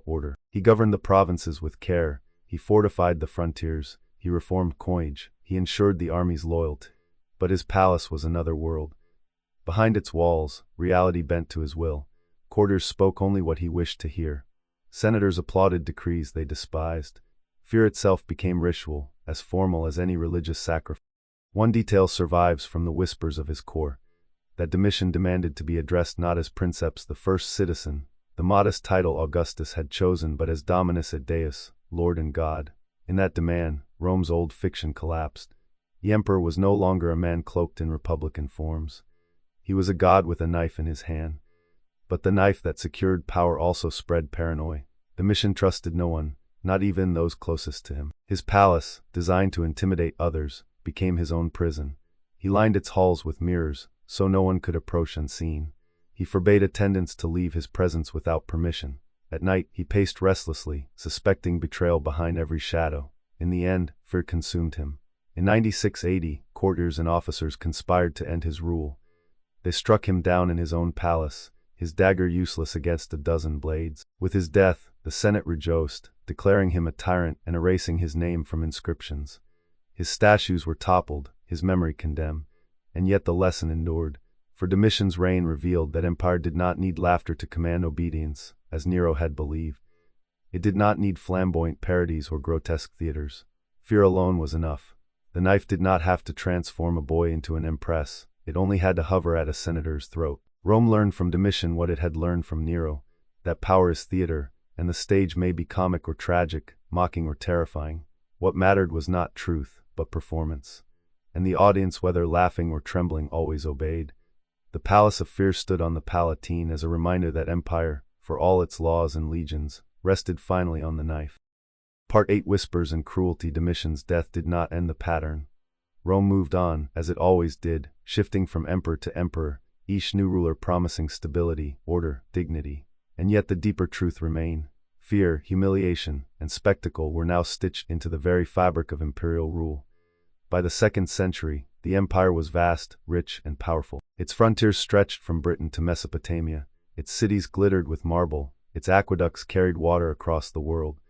order. He governed the provinces with care, he fortified the frontiers, he reformed coinage, he ensured the army's loyalty. But his palace was another world. Behind its walls, reality bent to his will. Courtiers spoke only what he wished to hear. Senators applauded decrees they despised. Fear itself became ritual, as formal as any religious sacrifice. One detail survives from the whispers of his court, that Domitian demanded to be addressed not as princeps the first citizen, the modest title Augustus had chosen, but as Dominus et Deus, Lord and God. In that demand, Rome's old fiction collapsed. The emperor was no longer a man cloaked in republican forms. He was a god with a knife in his hand. But the knife that secured power also spread paranoia. Domitian trusted no one, not even those closest to him. His palace, designed to intimidate others, became his own prison. He lined its halls with mirrors, so no one could approach unseen. He forbade attendants to leave his presence without permission. At night, he paced restlessly, suspecting betrayal behind every shadow. In the end, fear consumed him. In 96 AD, courtiers and officers conspired to end his rule. They struck him down in his own palace, his dagger useless against a dozen blades. With his death, the Senate rejoiced, declaring him a tyrant and erasing his name from inscriptions. His statues were toppled, his memory condemned. And yet the lesson endured, for Domitian's reign revealed that empire did not need laughter to command obedience, as Nero had believed. It did not need flamboyant parodies or grotesque theaters. Fear alone was enough. The knife did not have to transform a boy into an empress, it only had to hover at a senator's throat. Rome learned from Domitian what it had learned from Nero, that power is theater, and the stage may be comic or tragic, mocking or terrifying. What mattered was not truth, but performance. And the audience, whether laughing or trembling, always obeyed. The Palace of Fear stood on the Palatine as a reminder that empire, for all its laws and legions, rested finally on the knife. Part 8 Whispers and Cruelty. Domitian's death did not end the pattern. Rome moved on, as it always did, shifting from emperor to emperor, each new ruler promising stability, order, dignity. And yet the deeper truth remained. Fear, humiliation, and spectacle were now stitched into the very fabric of imperial rule. By the 2nd century, the empire was vast, rich, and powerful. Its frontiers stretched from Britain to Mesopotamia. Its cities glittered with marble. Its aqueducts carried water across the world.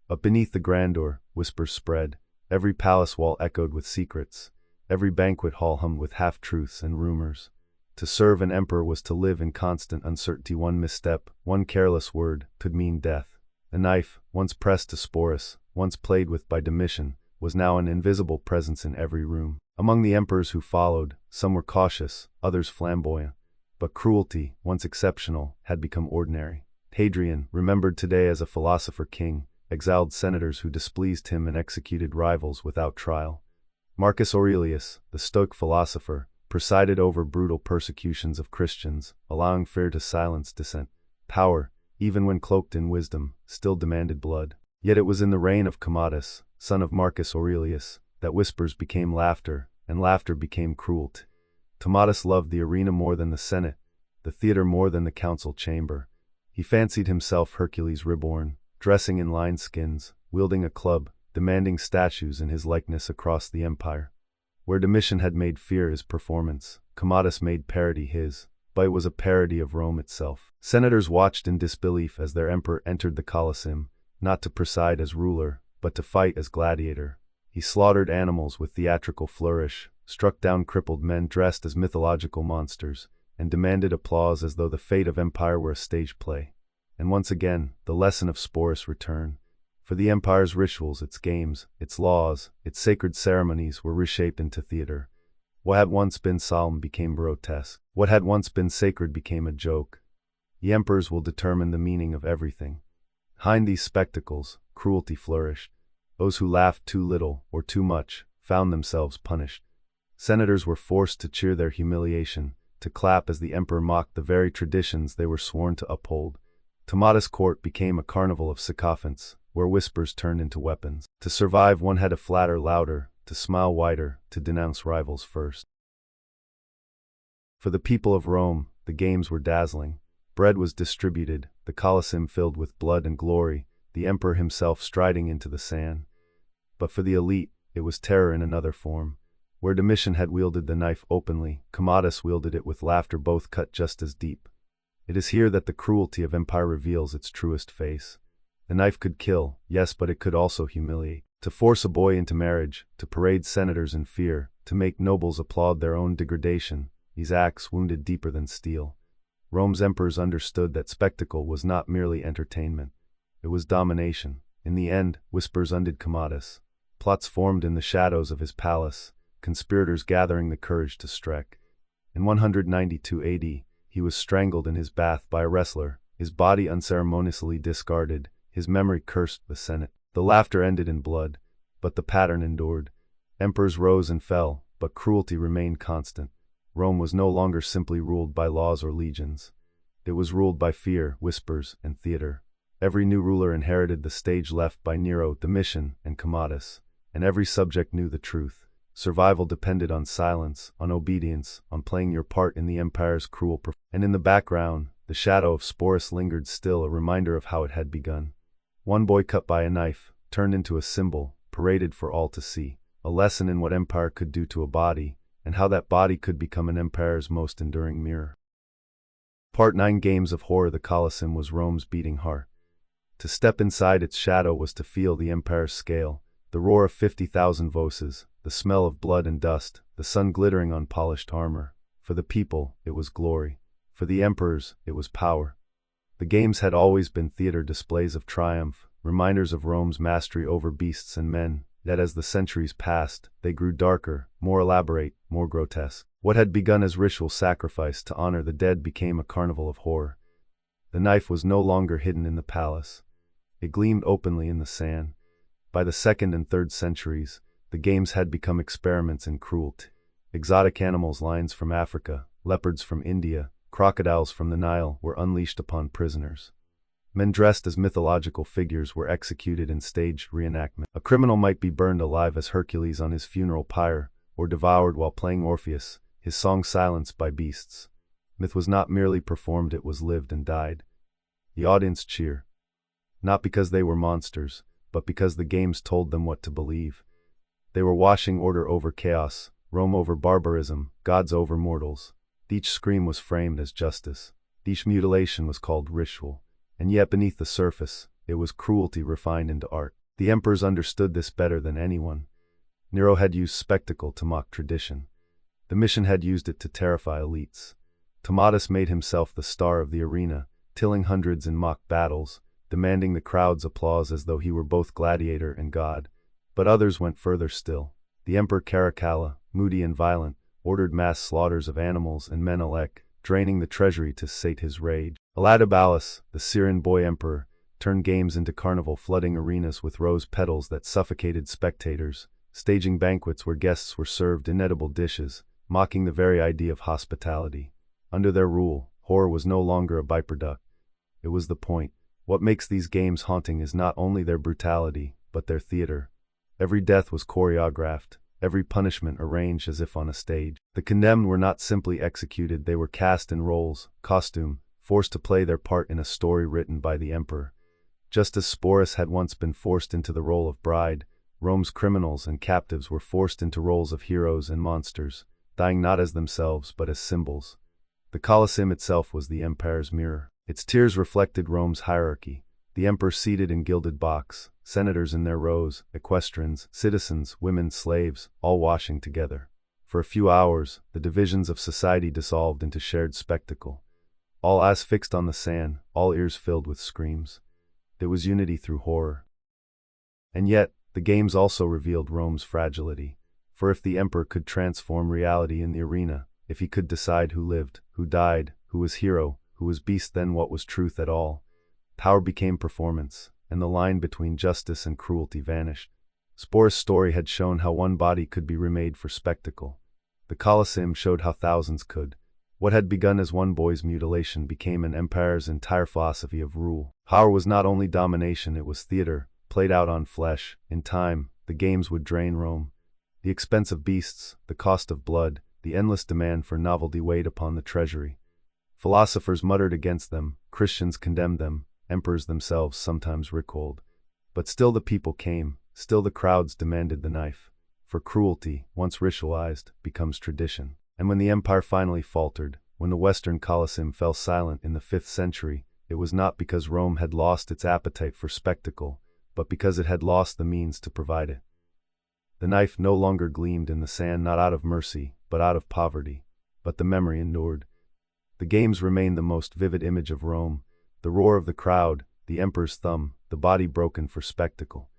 But beneath the grandeur, whispers spread. Every palace wall echoed with secrets. Every banquet hall hummed with half-truths and rumors. To serve an emperor was to live in constant uncertainty. One misstep, one careless word, could mean death. The knife, once pressed to Sporus, once played with by Domitian, was now an invisible presence in every room. Among the emperors who followed, some were cautious, others flamboyant. But cruelty, once exceptional, had become ordinary. Hadrian, remembered today as a philosopher king, exiled senators who displeased him and executed rivals without trial. Marcus Aurelius, the Stoic philosopher, presided over brutal persecutions of Christians, allowing fear to silence dissent. Power, even when cloaked in wisdom, still demanded blood. Yet it was in the reign of Commodus, son of Marcus Aurelius, that whispers became laughter, and laughter became cruelty. Commodus loved the arena more than the Senate, the theater more than the council chamber. He fancied himself Hercules reborn, dressing in lion skins, wielding a club, demanding statues in his likeness across the empire. Where Domitian had made fear his performance, Commodus made parody his, but it was a parody of Rome itself. Senators watched in disbelief as their emperor entered the Colosseum, not to preside as ruler, but to fight as gladiator. He slaughtered animals with theatrical flourish, struck down crippled men dressed as mythological monsters, and demanded applause as though the fate of empire were a stage play. And once again, the lesson of Sporus returned. For the empire's rituals, its games, its laws, its sacred ceremonies were reshaped into theater. What had once been solemn became grotesque. What had once been sacred became a joke. The emperors will determine the meaning of everything. Behind these spectacles, cruelty flourished. Those who laughed too little, or too much, found themselves punished. Senators were forced to cheer their humiliation, to clap as the emperor mocked the very traditions they were sworn to uphold. Commodus' court became a carnival of sycophants, where whispers turned into weapons. To survive, one had to flatter louder, to smile wider, to denounce rivals first. For the people of Rome, the games were dazzling. Bread was distributed, the Colosseum filled with blood and glory, the emperor himself striding into the sand. But for the elite, it was terror in another form. Where Domitian had wielded the knife openly, Commodus wielded it with laughter, both cut just as deep. It is here that the cruelty of empire reveals its truest face. The knife could kill, yes, but it could also humiliate. To force a boy into marriage, to parade senators in fear, to make nobles applaud their own degradation, these acts wounded deeper than steel. Rome's emperors understood that spectacle was not merely entertainment. It was domination. In the end, whispers undid Commodus. Plots formed in the shadows of his palace, conspirators gathering the courage to strike. In 192 AD, he was strangled in his bath by a wrestler, his body unceremoniously discarded, his memory cursed the Senate. The laughter ended in blood, but the pattern endured. Emperors rose and fell, but cruelty remained constant. Rome was no longer simply ruled by laws or legions. It was ruled by fear, whispers, and theater. Every new ruler inherited the stage left by Nero, Domitian, and Commodus, and every subject knew the truth. Survival depended on silence, on obedience, on playing your part in the empire's cruel and in the background, the shadow of Sporus lingered still, a reminder of how it had begun. One boy cut by a knife, turned into a symbol, paraded for all to see, a lesson in what empire could do to a body, and how that body could become an empire's most enduring mirror. Part 9 Games of Horror. The Colosseum was Rome's beating heart. To step inside its shadow was to feel the empire's scale, the roar of 50,000 voices, the smell of blood and dust, the sun glittering on polished armor. For the people, it was glory. For the emperors, it was power. The games had always been theater displays of triumph, reminders of Rome's mastery over beasts and men, yet as the centuries passed, they grew darker, more elaborate, more grotesque. What had begun as ritual sacrifice to honor the dead became a carnival of horror. The knife was no longer hidden in the palace. It gleamed openly in the sand. By the 2nd and 3rd centuries, the games had become experiments in cruelty. Exotic animals, lions from Africa, leopards from India, crocodiles from the Nile, were unleashed upon prisoners. Men dressed as mythological figures were executed in staged reenactment. A criminal might be burned alive as Hercules on his funeral pyre, or devoured while playing Orpheus, his song silenced by beasts. Myth was not merely performed, it was lived and died. The audience cheered, not because they were monsters, but because the games told them what to believe. They were washing order over chaos, Rome over barbarism, gods over mortals. Each scream was framed as justice. Each mutilation was called ritual. And yet beneath the surface, it was cruelty refined into art. The emperors understood this better than anyone. Nero had used spectacle to mock tradition. Domitian had used it to terrify elites. Commodus made himself the star of the arena, tilling hundreds in mock battles, demanding the crowd's applause as though he were both gladiator and god. But others went further still. The Emperor Caracalla, moody and violent, ordered mass slaughters of animals and men alike, draining the treasury to sate his rage. Elagabalus, the Syrian boy emperor, turned games into carnival, flooding arenas with rose petals that suffocated spectators, staging banquets where guests were served inedible dishes, mocking the very idea of hospitality. Under their rule, horror was no longer a byproduct. It was the point. What makes these games haunting is not only their brutality, but their theater. Every death was choreographed, every punishment arranged as if on a stage. The condemned were not simply executed, they were cast in roles, costume, forced to play their part in a story written by the emperor. Just as Sporus had once been forced into the role of bride, Rome's criminals and captives were forced into roles of heroes and monsters, dying not as themselves but as symbols. The Colosseum itself was the empire's mirror. Its tiers reflected Rome's hierarchy. The emperor seated in gilded box, senators in their rows, equestrians, citizens, women, slaves, all washing together. For a few hours, the divisions of society dissolved into shared spectacle. All eyes fixed on the sand, all ears filled with screams. It was unity through horror. And yet, the games also revealed Rome's fragility. For if the emperor could transform reality in the arena, if he could decide who lived, who died, who was hero, who was beast, then what was truth at all? Power became performance, and the line between justice and cruelty vanished. Sporus' story had shown how one body could be remade for spectacle. The Colosseum showed how thousands could. What had begun as one boy's mutilation became an empire's entire philosophy of rule. Power was not only domination, it was theater, played out on flesh. In time, the games would drain Rome. The expense of beasts, the cost of blood, the endless demand for novelty weighed upon the treasury. Philosophers muttered against them, Christians condemned them, emperors themselves sometimes recoiled. But still the people came, still the crowds demanded the knife. For cruelty, once ritualized, becomes tradition. And when the empire finally faltered, when the Western Colosseum fell silent in the 5th century, it was not because Rome had lost its appetite for spectacle, but because it had lost the means to provide it. The knife no longer gleamed in the sand, not out of mercy, but out of poverty. But the memory endured. The games remained the most vivid image of Rome, the roar of the crowd, the emperor's thumb, the body broken for spectacle.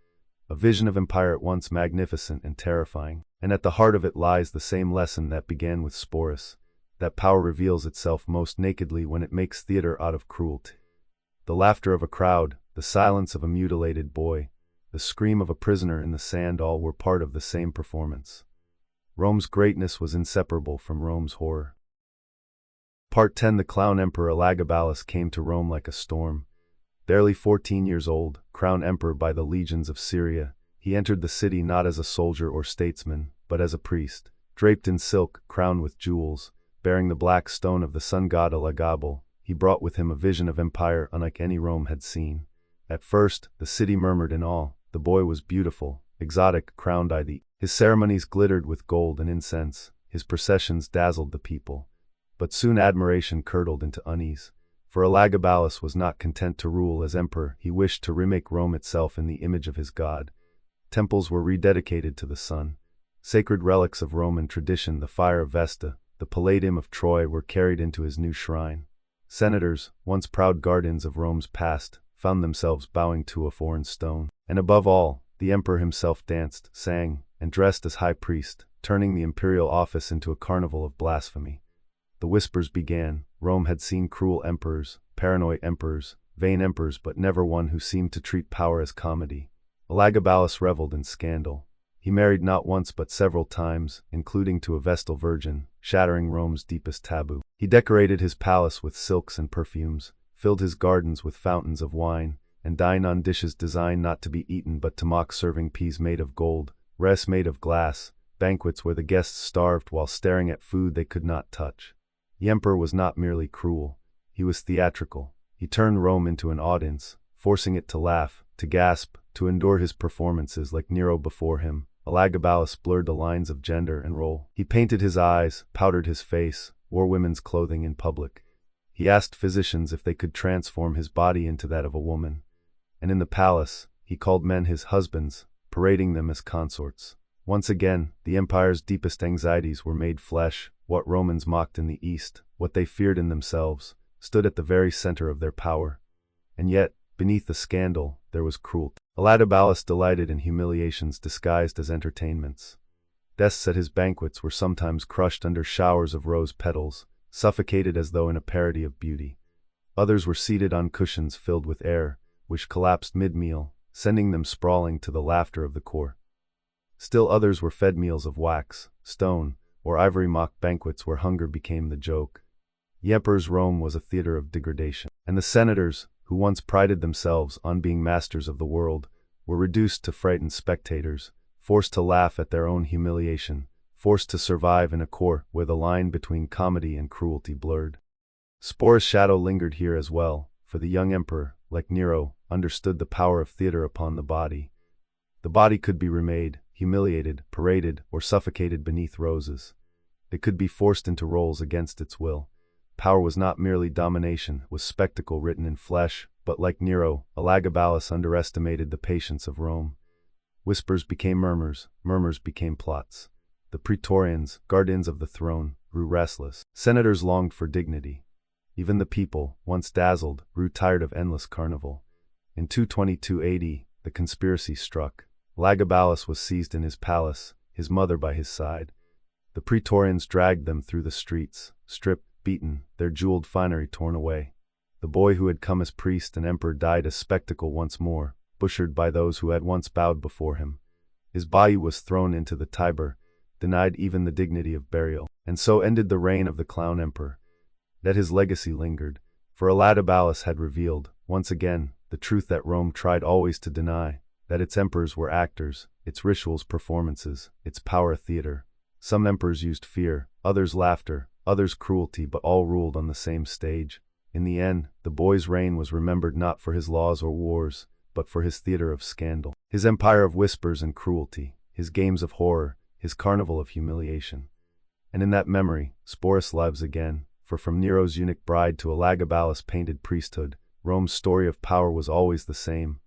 A vision of empire at once magnificent and terrifying, and at the heart of it lies the same lesson that began with Sporus, that power reveals itself most nakedly when it makes theater out of cruelty. The laughter of a crowd, the silence of a mutilated boy, the scream of a prisoner in the sand, all were part of the same performance. Rome's greatness was inseparable from Rome's horror. Part 10. The Clown Emperor Elagabalus came to Rome like a storm. Barely 14 years old, crowned emperor by the legions of Syria, he entered the city not as a soldier or statesman, but as a priest, draped in silk, crowned with jewels, bearing the black stone of the sun god Elagabal. He brought with him a vision of empire unlike any Rome had seen. At first, the city murmured in awe. The boy was beautiful, exotic, crowned by the. His ceremonies glittered with gold and incense, his processions dazzled the people. But soon admiration curdled into unease. For Elagabalus was not content to rule as emperor, he wished to remake Rome itself in the image of his god. Temples were rededicated to the sun. Sacred relics of Roman tradition, the fire of Vesta, the Palladium of Troy, were carried into his new shrine. Senators, once proud guardians of Rome's past, found themselves bowing to a foreign stone. And above all, the emperor himself danced, sang, and dressed as high priest, turning the imperial office into a carnival of blasphemy. The whispers began. Rome had seen cruel emperors, paranoid emperors, vain emperors, but never one who seemed to treat power as comedy. Elagabalus reveled in scandal. He married not once but several times, including to a Vestal virgin, shattering Rome's deepest taboo. He decorated his palace with silks and perfumes, filled his gardens with fountains of wine, and dined on dishes designed not to be eaten but to mock, serving peas made of gold, rice made of glass, banquets where the guests starved while staring at food they could not touch. The emperor was not merely cruel, he was theatrical. He turned Rome into an audience, forcing it to laugh, to gasp, to endure his performances like Nero before him. Elagabalus blurred the lines of gender and role. He painted his eyes, powdered his face, wore women's clothing in public. He asked physicians if they could transform his body into that of a woman. And in the palace, he called men his husbands, parading them as consorts. Once again, the empire's deepest anxieties were made flesh. What Romans mocked in the East, what they feared in themselves, stood at the very center of their power. And yet, beneath the scandal, there was cruelty. Elagabalus delighted in humiliations disguised as entertainments. Guests at his banquets were sometimes crushed under showers of rose petals, suffocated as though in a parody of beauty. Others were seated on cushions filled with air, which collapsed mid-meal, sending them sprawling to the laughter of the court. Still others were fed meals of wax, stone, or ivory, mock banquets where hunger became the joke. The emperor's Rome was a theater of degradation, and the senators, who once prided themselves on being masters of the world, were reduced to frightened spectators, forced to laugh at their own humiliation, forced to survive in a court where the line between comedy and cruelty blurred. Sporus' shadow lingered here as well, for the young emperor, like Nero, understood the power of theater upon the body. The body could be remade, humiliated, paraded, or suffocated beneath roses. It could be forced into roles against its will. Power was not merely domination, it was spectacle written in flesh, but like Nero, Elagabalus underestimated the patience of Rome. Whispers became murmurs, murmurs became plots. The praetorians, guardians of the throne, grew restless. Senators longed for dignity. Even the people, once dazzled, grew tired of endless carnival. In 222 AD, the conspiracy struck. Elagabalus was seized in his palace, his mother by his side. The praetorians dragged them through the streets, stripped, beaten, their jeweled finery torn away. The boy who had come as priest and emperor died a spectacle once more, butchered by those who had once bowed before him. His body was thrown into the Tiber, denied even the dignity of burial, and so ended the reign of the clown emperor. That his legacy lingered, for Elagabalus had revealed, once again, the truth that Rome tried always to deny, that its emperors were actors, its rituals performances, its power theater. Some emperors used fear, others laughter, others cruelty, but all ruled on the same stage. In the end, the boy's reign was remembered not for his laws or wars, but for his theater of scandal, his empire of whispers and cruelty, his games of horror, his carnival of humiliation. And in that memory, Sporus lives again, for from Nero's eunuch bride to Elagabalus' painted priesthood, Rome's story of power was always the same: